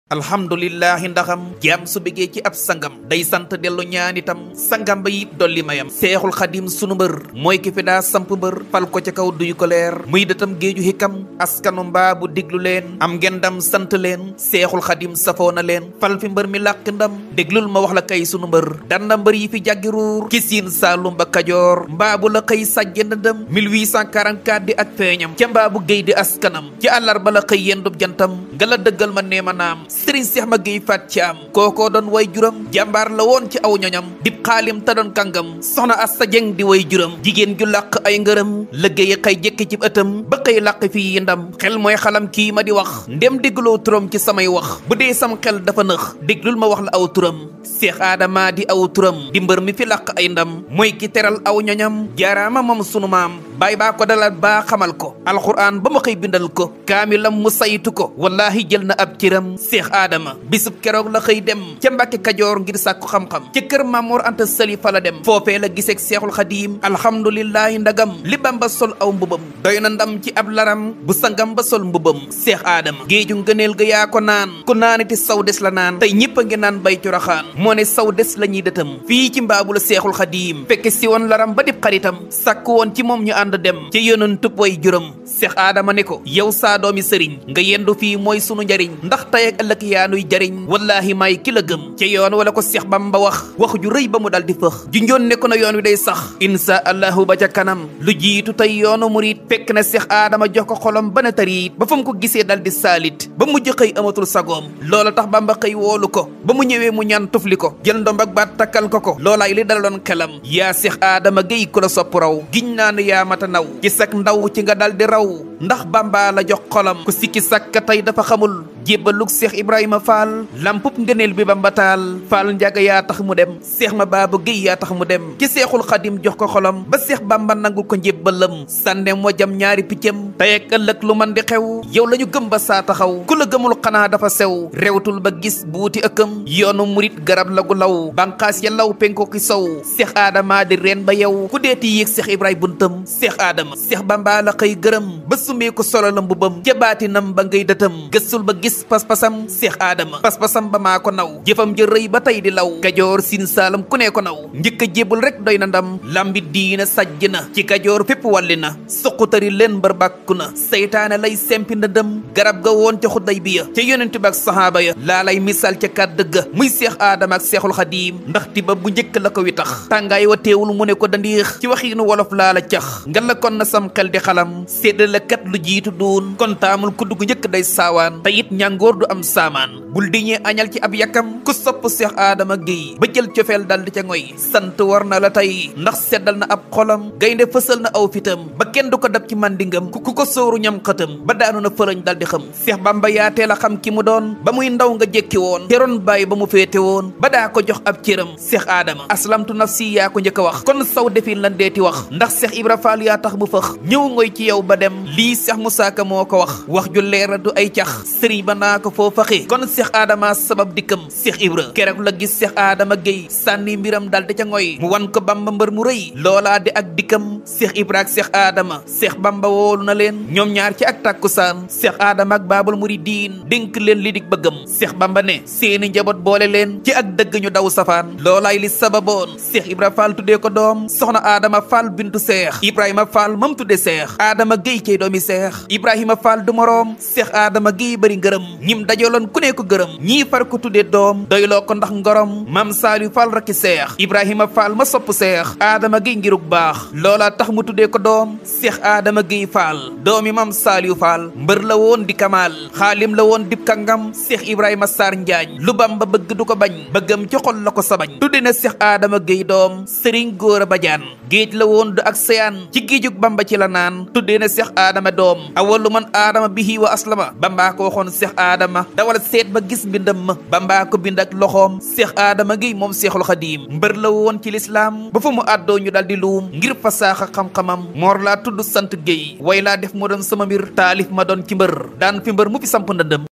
alhamdulillahi ndaxam jaam su bëggee ci ab sangam day sant dellu ñaan itam sangam ba it dolli mayam seexul xadim sunu mbër mooy ki fi daa samp mbër fal ko ca kaw duy ko leer muy dëtam géeju xikam askanu mbaa bu diglu leen am ngeen ndam sant leen seexul xadim safoo na leen fal fi mbër mi làq ndam déglul ma wax la kay sunu mbër danda mbër yi fi jàggi ruur ki siin saalum ba kajoor mbaa bu la xëy sàjje ndëndëm 1844 di ak feeñam ca mbaa bu géy di askanam ci àllarba la xëy yendub jantam nga la dëggal ma neema naam sëriñ seex ma géy faat caam kookoo doon way juram jàmbaar la woon ci aw ñoñam dib xaalim ta doon kàngam soxna asta jeng di way juram jigéen ju làq ay ngërëm liggéey xëy jekki ci ëttam ba xëy làq fii yi ndam xel mooy xalam kii ma di wax ndem déggloo turam ci samay wax bu dee sam xel dafa nëx déglul ma wax la aw turam seex aadama di aw turam di mbër mi fi làq ay ndam mooy ki teral aw ñoñam jaaraama moom sunu maam baay baa ko dalal baa xamal ko alxuraan ba ma xëy bindal ko kaamilam mu saytu ko wallaahi jël na ab cëram seex aadama bisub keroog la xëy dem ca mbàkke kajoor ngir sàkku xam-xam ca kër Mamoor Anta Sali fa la dem foofee la giseeg seexul xadiim alhamdulillahi ndagam li Bamba sol aw mbubam doy na ndam ci ab laram bu sangam ba sol mbubam seex aadama géeju ngëneel ga yaa ko naan ku naaniti saw des la naan tey ñëpp a ngi naan bay curaxaan moo ne saw des la ñuy dëtam fii ci mbaabu la seexul xadiim fekke si woon laram ba dib xaritam sàkku woon ci moom ñu ànd dem ci yonon tub way juram seex aadama ne ko yow saa doomi sëriñ nga yendu fii mooy sunu njariñ ndax tey ak ëllëg yaa nuy jariñ wallaahi may ki la gëm ca yoon wala ko seex bamba wax ju rëy ba mu dal di fëx ju njoon ne ko na yoon wi day sax insha allahu ba ca kanam lu jiitu tey yoonu murit fekk na seex aadama jox ko xolom ba na tariit ba fa mu ko gisee dal di saalit ba mujj xëy amatul sagoom loola tax bamba xëy woolu ko ba mu ñëwee mu ñaan tufli ko jël ndomb ak baat takkal ko loolaay li daloon xelam yaa seex aadama géy ku la sopp raw giñ naa ne yaa mata naw ci sak ndaw ci nga dal di raw ndax bamba la jox xolam ku sikki sàkka tey dafa xamul jébbalug seex ibrahima faal lampub ngëneel bi bamba taal faal njaga yaa tax mu dem seex ma baaba géy yaa tax mu dem ci seexul xadim jox ko xolam ba seex bamba nangul ko njébbalam sànnem wa jam ñaari piccam tey ak ëllëg lu man di xew yow la ñu gëm ba saa taxaw ku la gëmul xanaa dafa sew rewtul ba gis buuti ëkkam yoonu murit garab la gu law banqaas ya law penko ki sow seex aadama di reen ba yow ku deeti yéeg seex ibrahima buntam seex aadama seex bamba la xëy gërëm ba sumee ko solo la mbubam ca baatinam ba ngay dëtam gëstul ba gis pas-pasam seex aadama pas-pasam ba maa ko naw jëfam jë rëy ba tey di law kajoor siin saalam ku ne ko naw njëkk a jébul rek doy na ndam lambi diina sajj na ci kajoor fépp walli na suqutari leen mbër bàkku na seytaane lay sempi ndëndëm garab ga woon ca xudday bi ya ca yonent ba ak sahaaba ya laa lay misaal ca kàdd ga muy seex aadama ak seexul xadiim ndax tiba bu njëkk la ko wi tax tàngaay wa teewul mu ne ko dandiix ci waxiinu wolof laa la cax nga la kon na sam xel di xalam séddale kat lu jiitu duun kon taamul ku dugg njëkk day saawaan te it ñàngoor du am saamaan bul diñee añal ci ab yakam ku sopp seex aadama géy ba jël cofeel dal di ca ngoy sant war na la tey ndax seddal na ab xolam gaynde fësal na aw fitam ba kenn du ko dab ci mandingam ku ko sóoru ñam xëtam ba daanu na fëlañ dal di xam seex bamba yaa teel a xam ki mu doon ba muy ndaw nga jekki woon teroon bàyyi ba mu féete woon ba daa ko jox ab cëram seex aadama aslamtu nafsi yaa ko njëkk a wax kon saw defin lan deeti wax ndax seex ibra faal yaa tax mu fëx ñëw ngoy ci yow ba dem lii seex musaa ka moo ko wax ju leer du ay cax sëriñ ba naa ko foo faxe kon seex aadama sabab dikkam seex ibra keroog la gis seex aadama géy sànni mbiram dal di ca ngoy mu wan ko bamba mbër mu rëy loolaa di ak dikkam seex ibra ak seex aadama seex bamba woolu na leen ñoom ñaar ci ak tàkkusaan seex aadama ak baabul muridiin dénk leen li dik bëggam seex bamba ne seeni njaboot boole leen ci ak dëgg ñu daw safaan loolaay li sababoon seex ibra faal tuddee ko doom soxna aadama faal bintu seex ibrahima faal mam tudde seex aadama géy cey doomi seex ibrahima faal du moroom seex aadama géy bëri ngërëm ñim dajaloon ku ne ko gërëm ñii far ko tuddee doom doyloo ko ndax ngorom mam saaliyu faal rakki seex ibrahima faal ma sopp seex aadama géy ngirug baax loolaa tax mu tuddee ko doom seex aadama géy faal doomi mam saaliyu faal mbër la woon di kamaal xaalim la woon dib kàngam seex ibrahima saar njaañ lu bamba bëgg du ko bañ bëggam ci xol la ko sabañ tudde na seex aadama géy doom sëriñ góor a bajaan géej la woon du ak sayaan ci géejug bamba ci la naan tuddee na seex aadama doom awalu man aadama bihi wa aslama bambaa ko waxoon seex aadama dawal seet ba gis mbindam ma bambaa ko bind ak loxoom seex aadama géy moom seexul xadiim mbër la woon ci lislaam ba fa mu àddoo ñu dal di luum ngir fasaaxa xam-xamam moor laa tudd sant géy way laa def ma doon sama mbir taalif ma doon ci mbër daan fi mbër mu fi samp ndëndëm